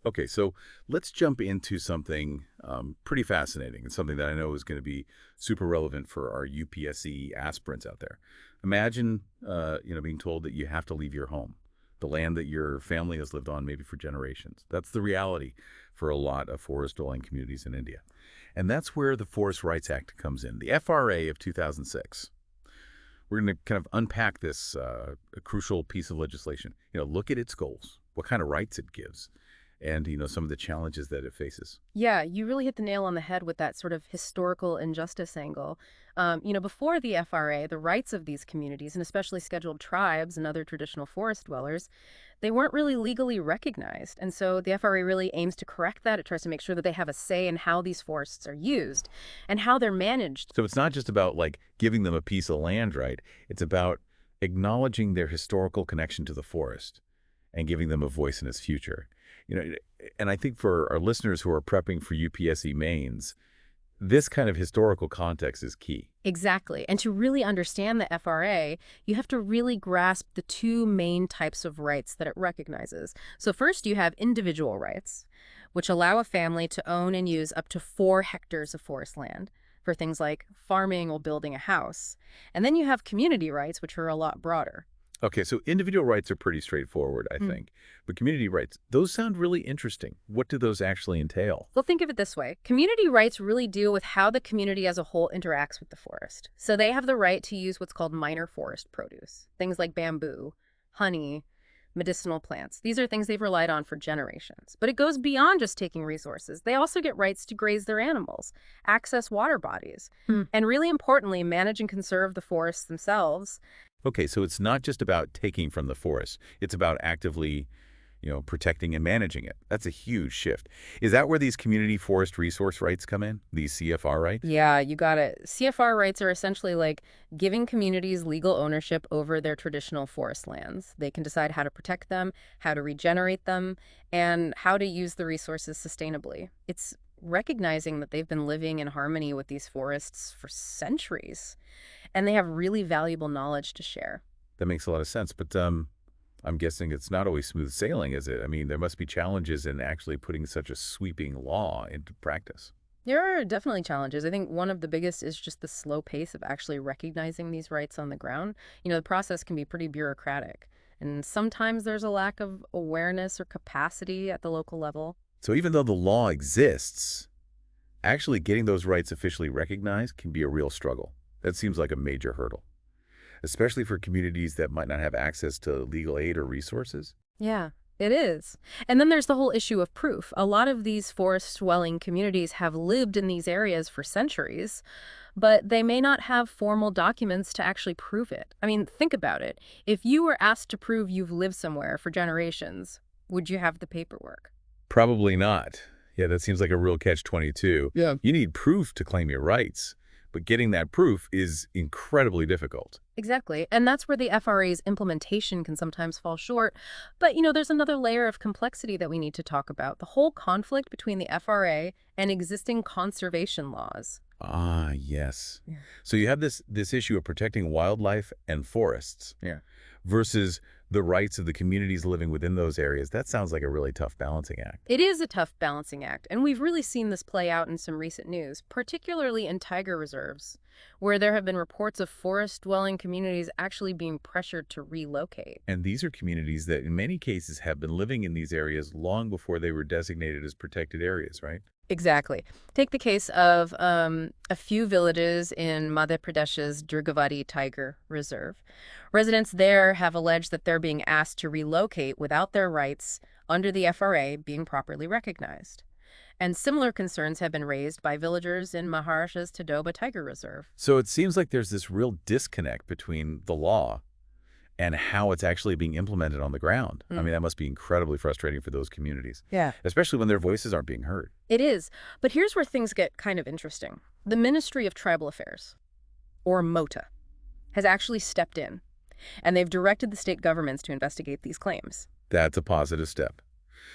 Okay, so let's jump into something pretty fascinating and something that I know is going to be super relevant for our UPSC aspirants out there. Imagine, being told that you have to leave your home, the land that your family has lived on maybe for generations. That's the reality for a lot of forest-dwelling communities in India. And that's where the Forest Rights Act comes in, the FRA of 2006. We're going to kind of unpack this crucial piece of legislation. Look at its goals, what kind of rights it gives, and some of the challenges that it faces. Yeah, you really hit the nail on the head with that sort of historical injustice angle. Before the FRA, the rights of these communities, and especially scheduled tribes and other traditional forest dwellers, they weren't really legally recognized. And so the FRA really aims to correct that. It tries to make sure that they have a say in how these forests are used and how they're managed. So it's not just about like giving them a piece of land, right? It's about acknowledging their historical connection to the forest and giving them a voice in its future. You know, and I think for our listeners who are prepping for UPSC mains, this kind of historical context is key. Exactly. And to really understand the FRA, you have to really grasp the two main types of rights that it recognizes. So first, you have individual rights, which allow a family to own and use up to 4 hectares of forest land for things like farming or building a house. And then you have community rights, which are a lot broader. Okay, so individual rights are pretty straightforward, I think. But community rights, those sound really interesting. What do those actually entail? Well, think of it this way. Community rights really deal with how the community as a whole interacts with the forest. So they have the right to use what's called minor forest produce, things like bamboo, honey, medicinal plants. These are things they've relied on for generations. But it goes beyond just taking resources. They also get rights to graze their animals, access water bodies, and really importantly, manage and conserve the forests themselves. Okay, so it's not just about taking from the forest. It's about actively, protecting and managing it. That's a huge shift. Is that where these community forest resource rights come in? These CFR rights? Yeah, you got it. CFR rights are essentially like giving communities legal ownership over their traditional forest lands. They can decide how to protect them, how to regenerate them, and how to use the resources sustainably. It's recognizing that they've been living in harmony with these forests for centuries, and they have really valuable knowledge to share. That makes a lot of sense. But I'm guessing it's not always smooth sailing, is it? I mean, there must be challenges in actually putting such a sweeping law into practice. There are definitely challenges. I think one of the biggest is just the slow pace of actually recognizing these rights on the ground. The process can be pretty bureaucratic, and sometimes there's a lack of awareness or capacity at the local level. So even though the law exists, actually getting those rights officially recognized can be a real struggle. That seems like a major hurdle, especially for communities that might not have access to legal aid or resources. Yeah, it is. And then there's the whole issue of proof. A lot of these forest-dwelling communities have lived in these areas for centuries, but they may not have formal documents to actually prove it. I mean, think about it. If you were asked to prove you've lived somewhere for generations, would you have the paperwork? Probably not. Yeah, that seems like a real catch-22. Yeah. You need proof to claim your rights, but getting that proof is incredibly difficult. Exactly. And that's where the FRA's implementation can sometimes fall short. But, there's another layer of complexity that we need to talk about, the whole conflict between the FRA and existing conservation laws. Ah, yes. Yeah. So you have this issue of protecting wildlife and forests. Yeah. Versus the rights of the communities living within those areas. That sounds like a really tough balancing act. It is a tough balancing act, and we've really seen this play out in some recent news, particularly in tiger reserves, where there have been reports of forest-dwelling communities actually being pressured to relocate. And these are communities that in many cases have been living in these areas long before they were designated as protected areas, right? Exactly. Take the case of a few villages in Madhya Pradesh's Durgavati Tiger Reserve. Residents there have alleged that they're being asked to relocate without their rights under the FRA being properly recognized. And similar concerns have been raised by villagers in Maharashtra's Tadoba Tiger Reserve. So it seems like there's this real disconnect between the law and how it's actually being implemented on the ground. I mean, that must be incredibly frustrating for those communities, Yeah. especially when their voices aren't being heard. It is. But here's where things get kind of interesting. The Ministry of Tribal Affairs, or MOTA, has actually stepped in, and they've directed the state governments to investigate these claims. That's a positive step.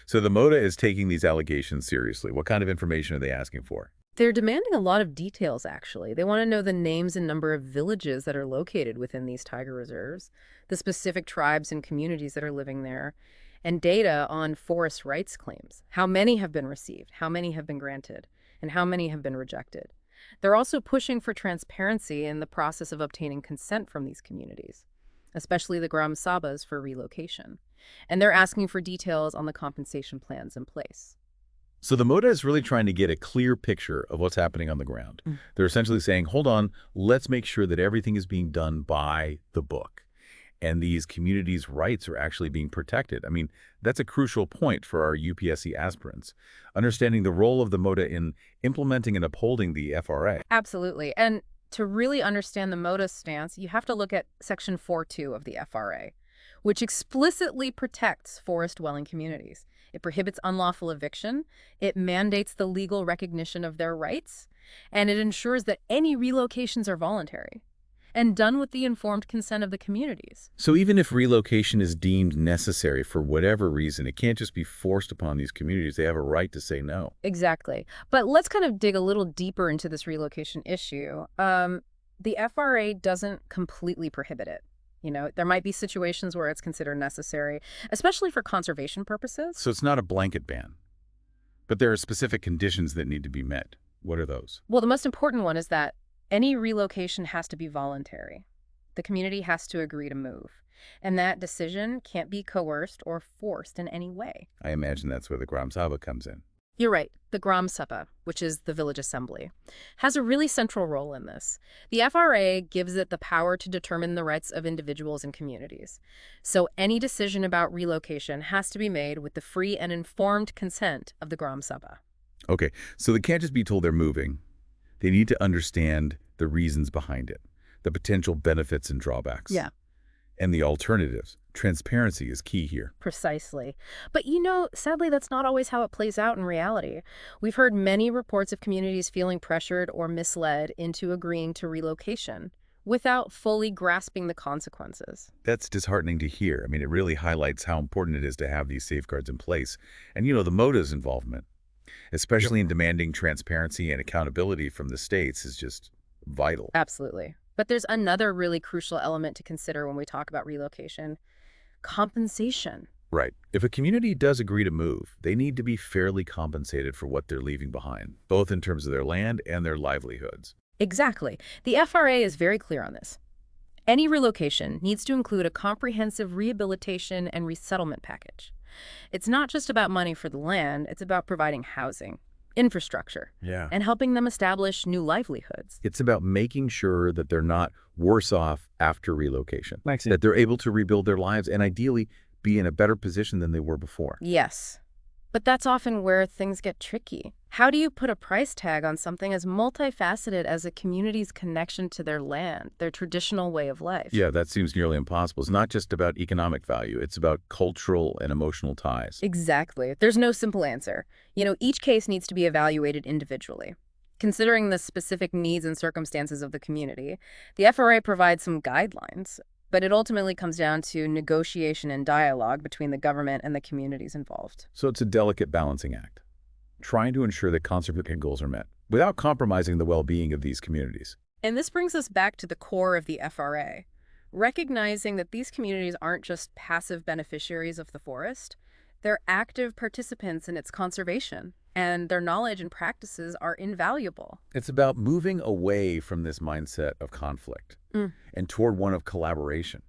So the MOTA is taking these allegations seriously. What kind of information are they asking for? They're demanding a lot of details, actually. They want to know the names and number of villages that are located within these tiger reserves, the specific tribes and communities that are living there, and data on forest rights claims. How many have been received, how many have been granted, and how many have been rejected. They're also pushing for transparency in the process of obtaining consent from these communities, especially the Gram Sabas for relocation. And they're asking for details on the compensation plans in place. So the MODA is really trying to get a clear picture of what's happening on the ground. Mm. They're essentially saying, hold on, let's make sure that everything is being done by the book. And these communities' rights are actually being protected. I mean, that's a crucial point for our UPSC aspirants. Understanding the role of the MODA in implementing and upholding the FRA. Absolutely. And to really understand the MODA's stance, you have to look at Section 4.2 of the FRA, which explicitly protects forest-dwelling communities. It prohibits unlawful eviction, it mandates the legal recognition of their rights, and it ensures that any relocations are voluntary and done with the informed consent of the communities. So even if relocation is deemed necessary for whatever reason, it can't just be forced upon these communities. They have a right to say no. Exactly. But let's kind of dig a little deeper into this relocation issue. The FRA doesn't completely prohibit it. There might be situations where it's considered necessary, especially for conservation purposes. So it's not a blanket ban, but there are specific conditions that need to be met. What are those? Well, the most important one is that any relocation has to be voluntary. The community has to agree to move, and that decision can't be coerced or forced in any way. I imagine that's where the Gram Sabha comes in. You're right. The Gram Sabha, which is the village assembly, has a really central role in this. The FRA gives it the power to determine the rights of individuals and communities. So any decision about relocation has to be made with the free and informed consent of the Gram Sabha. Okay, so they can't just be told they're moving. They need to understand the reasons behind it, the potential benefits and drawbacks. Yeah. And the alternatives. Transparency is key here. Precisely. But sadly, that's not always how it plays out in reality. We've heard many reports of communities feeling pressured or misled into agreeing to relocation without fully grasping the consequences. That's disheartening to hear. I mean, it really highlights how important it is to have these safeguards in place. And, the MODA's involvement, especially in demanding transparency and accountability from the states, is just vital. Absolutely. But there's another really crucial element to consider when we talk about relocation: compensation. Right. If a community does agree to move, they need to be fairly compensated for what they're leaving behind, both in terms of their land and their livelihoods. Exactly. The FRA is very clear on this. Any relocation needs to include a comprehensive rehabilitation and resettlement package. It's not just about money for the land, it's about providing housing, infrastructure, and helping them establish new livelihoods. It's about making sure that they're not worse off after relocation, Makes sense. that they're able to rebuild their lives and ideally be in a better position than they were before. Yes. But that's often where things get tricky. How do you put a price tag on something as multifaceted as a community's connection to their land, their traditional way of life? Yeah, that seems nearly impossible. It's not just about economic value. It's about cultural and emotional ties. Exactly. There's no simple answer. Each case needs to be evaluated individually. Considering the specific needs and circumstances of the community, the FRA provides some guidelines, but it ultimately comes down to negotiation and dialogue between the government and the communities involved. So it's a delicate balancing act, trying to ensure that conservation goals are met without compromising the well-being of these communities. And this brings us back to the core of the FRA, recognizing that these communities aren't just passive beneficiaries of the forest, they're active participants in its conservation, and their knowledge and practices are invaluable. It's about moving away from this mindset of conflict and toward one of collaboration,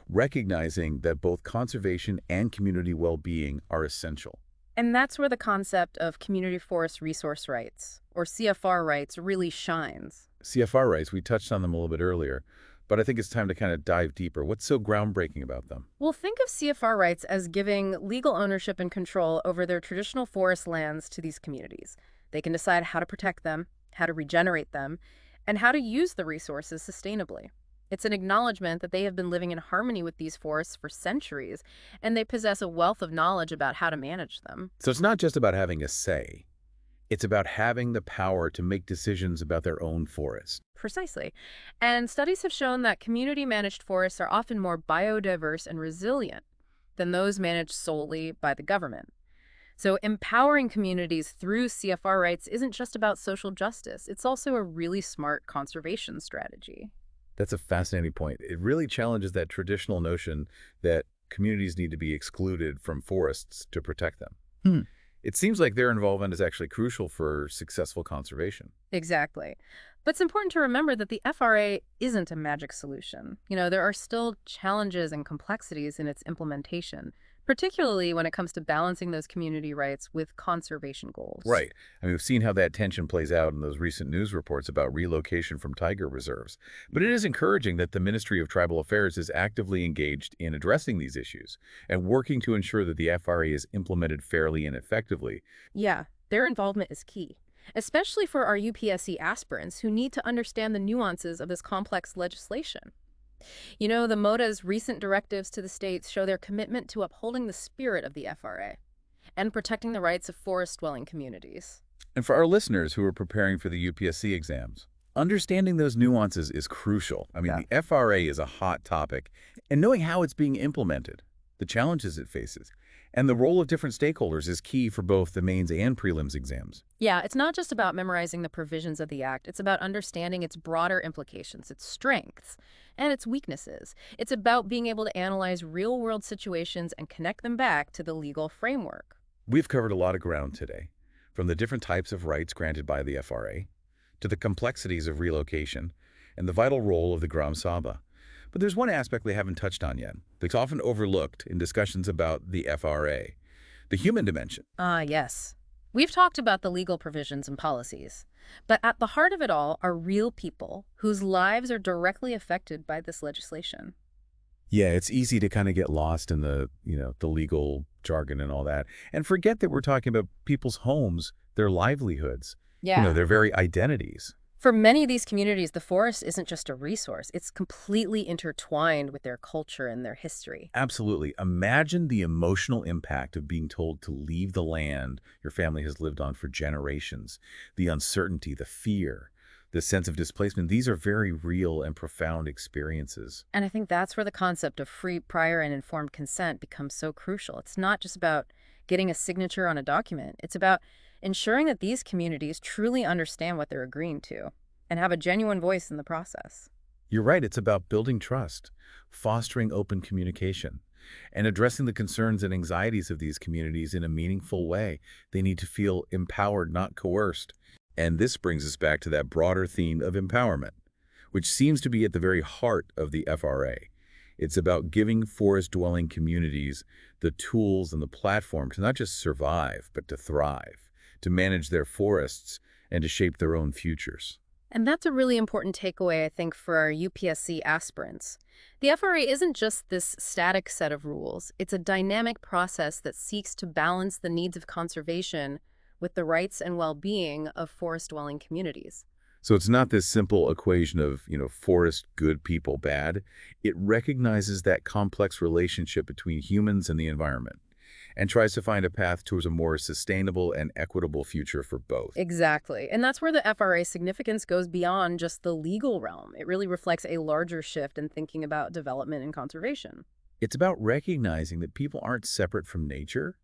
recognizing that both conservation and community well-being are essential. And that's where the concept of community forest resource rights, or CFR rights, really shines. CFR rights, we touched on them a little bit earlier, but I think it's time to kind of dive deeper. What's so groundbreaking about them? Well, think of CFR rights as giving legal ownership and control over their traditional forest lands to these communities. They can decide how to protect them, how to regenerate them, and how to use the resources sustainably. It's an acknowledgement that they have been living in harmony with these forests for centuries, and they possess a wealth of knowledge about how to manage them. So it's not just about having a say. It's about having the power to make decisions about their own forest. Precisely. And studies have shown that community-managed forests are often more biodiverse and resilient than those managed solely by the government. So empowering communities through CFR rights isn't just about social justice. It's also a really smart conservation strategy. That's a fascinating point. It really challenges that traditional notion that communities need to be excluded from forests to protect them. Hmm. It seems like their involvement is actually crucial for successful conservation. Exactly. But it's important to remember that the FRA isn't a magic solution. There are still challenges and complexities in its implementation, particularly when it comes to balancing those community rights with conservation goals. Right. I mean, we've seen how that tension plays out in those recent news reports about relocation from tiger reserves. But it is encouraging that the Ministry of Tribal Affairs is actively engaged in addressing these issues and working to ensure that the FRA is implemented fairly and effectively. Yeah, their involvement is key, especially for our UPSC aspirants who need to understand the nuances of this complex legislation. The MODA's recent directives to the states show their commitment to upholding the spirit of the FRA and protecting the rights of forest-dwelling communities. And for our listeners who are preparing for the UPSC exams, understanding those nuances is crucial. I mean, Yeah. the FRA is a hot topic, and knowing how it's being implemented, the challenges it faces, and the role of different stakeholders is key for both the mains and prelims exams. Yeah, it's not just about memorizing the provisions of the Act. It's about understanding its broader implications, its strengths, and its weaknesses. It's about being able to analyze real-world situations and connect them back to the legal framework. We've covered a lot of ground today, from the different types of rights granted by the FRA, to the complexities of relocation, and the vital role of the Gram Saba. But there's one aspect we haven't touched on yet that's often overlooked in discussions about the FRA, the human dimension. Ah, yes. We've talked about the legal provisions and policies, but at the heart of it all are real people whose lives are directly affected by this legislation. Yeah, it's easy to kind of get lost in the legal jargon and all that and forget that we're talking about people's homes, their livelihoods, Yeah. their very identities. For many of these communities, the forest isn't just a resource. It's completely intertwined with their culture and their history. Absolutely. Imagine the emotional impact of being told to leave the land your family has lived on for generations. The uncertainty, the fear, the sense of displacement. These are very real and profound experiences. And I think that's where the concept of free, prior, and informed consent becomes so crucial. It's not just about getting a signature on a document. It's about ensuring that these communities truly understand what they're agreeing to and have a genuine voice in the process. You're right. It's about building trust, fostering open communication, and addressing the concerns and anxieties of these communities in a meaningful way. They need to feel empowered, not coerced. And this brings us back to that broader theme of empowerment, which seems to be at the very heart of the FRA. It's about giving forest-dwelling communities the tools and the platform to not just survive, but to thrive, to manage their forests, and to shape their own futures. And that's a really important takeaway, I think, for our UPSC aspirants. The FRA isn't just this static set of rules. It's a dynamic process that seeks to balance the needs of conservation with the rights and well-being of forest-dwelling communities. So it's not this simple equation of, forest good, people bad. It recognizes that complex relationship between humans and the environment and tries to find a path towards a more sustainable and equitable future for both. Exactly. And that's where the FRA's significance goes beyond just the legal realm. It really reflects a larger shift in thinking about development and conservation. It's about recognizing that people aren't separate from nature,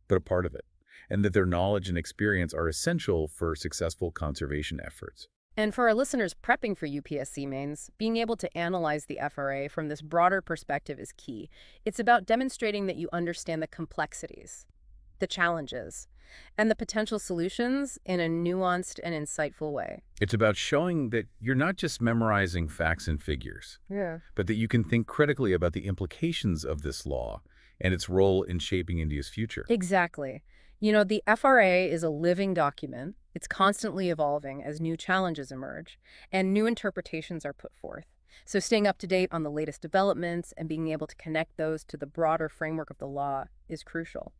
but a part of it, and that their knowledge and experience are essential for successful conservation efforts. And for our listeners prepping for UPSC mains, being able to analyze the FRA from this broader perspective is key. It's about demonstrating that you understand the complexities, the challenges, and the potential solutions in a nuanced and insightful way. It's about showing that you're not just memorizing facts and figures, Yeah. but that you can think critically about the implications of this law and its role in shaping India's future. Exactly. The FRA is a living document. It's constantly evolving as new challenges emerge and new interpretations are put forth. So staying up to date on the latest developments and being able to connect those to the broader framework of the law is crucial.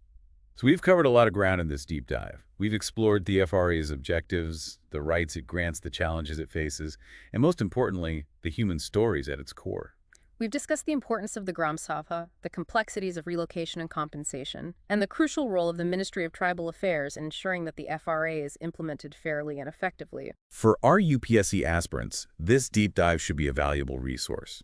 So we've covered a lot of ground in this deep dive. We've explored the FRA's objectives, the rights it grants, the challenges it faces, and most importantly, the human stories at its core. We've discussed the importance of the Gram Sabha, the complexities of relocation and compensation, and the crucial role of the Ministry of Tribal Affairs in ensuring that the FRA is implemented fairly and effectively. For our UPSC aspirants, this deep dive should be a valuable resource,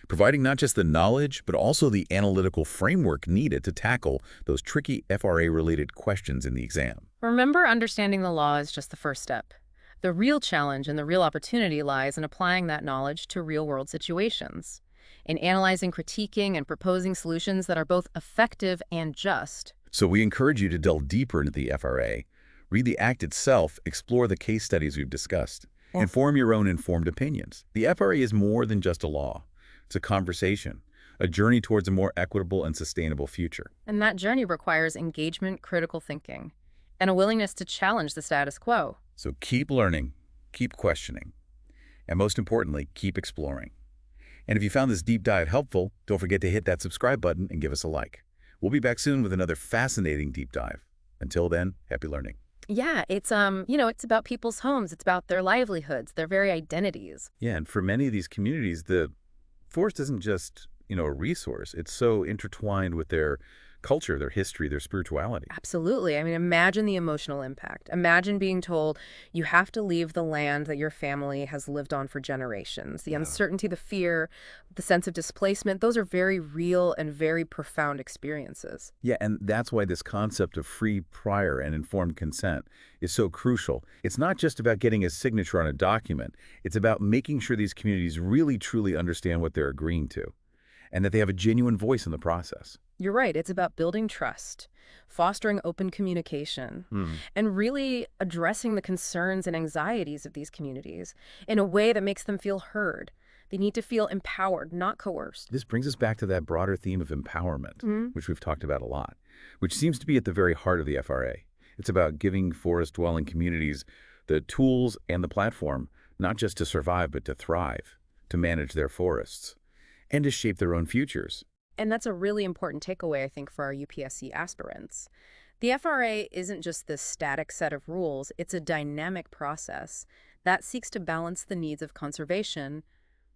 providing not just the knowledge, but also the analytical framework needed to tackle those tricky FRA-related questions in the exam. Remember, understanding the law is just the first step. The real challenge and the real opportunity lies in applying that knowledge to real-world situations. in analyzing, critiquing, and proposing solutions that are both effective and just. So we encourage you to delve deeper into the FRA, read the Act itself, explore the case studies we've discussed, and form your own informed opinions. The FRA is more than just a law. It's a conversation, a journey towards a more equitable and sustainable future. And that journey requires engagement, critical thinking, and a willingness to challenge the status quo. So keep learning, keep questioning, and most importantly, keep exploring. And if you found this deep dive helpful, don't forget to hit that subscribe button and give us a like. We'll be back soon with another fascinating deep dive. Until then, happy learning. Yeah, it's about people's homes. It's about their livelihoods, their very identities. Yeah, and for many of these communities, the forest isn't just, a resource. It's so intertwined with their culture, their history, their spirituality. Absolutely. I mean, imagine the emotional impact. Imagine being told you have to leave the land that your family has lived on for generations. The uncertainty, the fear, the sense of displacement, those are very real and very profound experiences. Yeah, and that's why this concept of free, prior, and informed consent is so crucial. It's not just about getting a signature on a document. It's about making sure these communities really, truly understand what they're agreeing to, and that they have a genuine voice in the process. You're right. It's about building trust, fostering open communication, and really addressing the concerns and anxieties of these communities in a way that makes them feel heard. They need to feel empowered, not coerced. This brings us back to that broader theme of empowerment, which we've talked about a lot, which seems to be at the very heart of the FRA. It's about giving forest-dwelling communities the tools and the platform, not just to survive, but to thrive, to manage their forests, and to shape their own futures. And that's a really important takeaway, I think, for our UPSC aspirants. The FRA isn't just this static set of rules, it's a dynamic process that seeks to balance the needs of conservation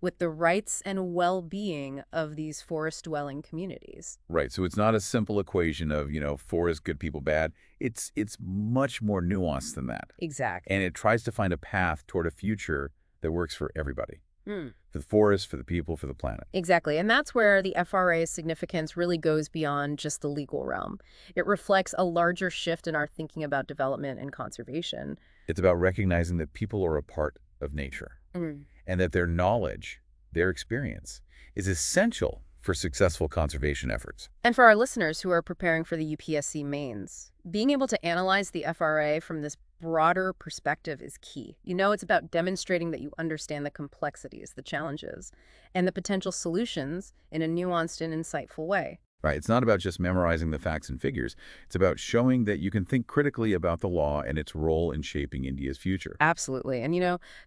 with the rights and well-being of these forest-dwelling communities. Right, so it's not a simple equation of, forest, good, people, bad. It's much more nuanced than that. Exactly. And it tries to find a path toward a future that works for everybody. For the forest, for the people, for the planet. Exactly. And that's where the FRA's significance really goes beyond just the legal realm. It reflects a larger shift in our thinking about development and conservation. It's about recognizing that people are a part of nature and that their knowledge, their experience, is essential for successful conservation efforts. And for our listeners who are preparing for the UPSC mains, being able to analyze the FRA from this broader perspective is key. It's about demonstrating that you understand the complexities, the challenges, and the potential solutions in a nuanced and insightful way. Right. It's not about just memorizing the facts and figures. It's about showing that you can think critically about the law and its role in shaping India's future. Absolutely. And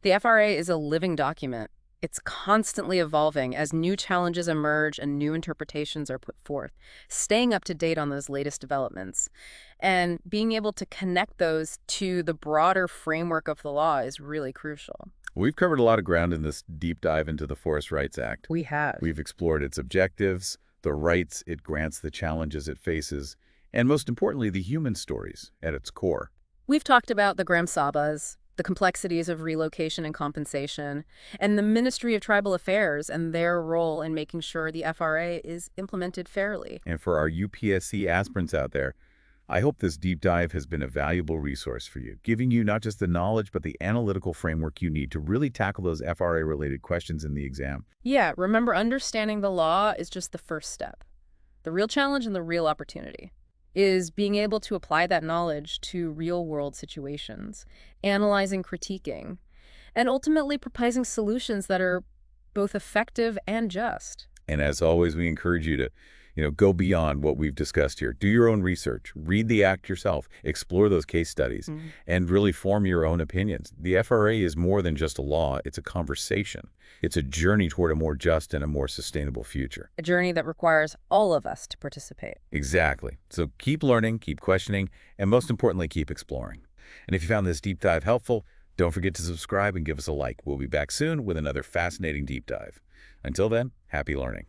the FRA is a living document. It's constantly evolving as new challenges emerge and new interpretations are put forth, staying up to date on those latest developments. And being able to connect those to the broader framework of the law is really crucial. We've covered a lot of ground in this deep dive into the Forest Rights Act. We have. We've explored its objectives, the rights it grants, the challenges it faces, and most importantly, the human stories at its core. We've talked about the Gram Sabhas, the complexities of relocation and compensation, and the Ministry of Tribal Affairs and their role in making sure the FRA is implemented fairly. And for our UPSC aspirants out there, I hope this deep dive has been a valuable resource for you, giving you not just the knowledge, but the analytical framework you need to really tackle those FRA-related questions in the exam. Yeah, remember, understanding the law is just the first step. The real challenge and the real opportunity is being able to apply that knowledge to real-world situations, analyzing, critiquing, and ultimately proposing solutions that are both effective and just. And as always, we encourage you to, go beyond what we've discussed here. Do your own research, read the Act yourself, explore those case studies, and really form your own opinions. The FRA is more than just a law. It's a conversation. It's a journey toward a more just and a more sustainable future. A journey that requires all of us to participate. Exactly. So keep learning, keep questioning, and most importantly, keep exploring. And if you found this deep dive helpful, don't forget to subscribe and give us a like. We'll be back soon with another fascinating deep dive. Until then, happy learning.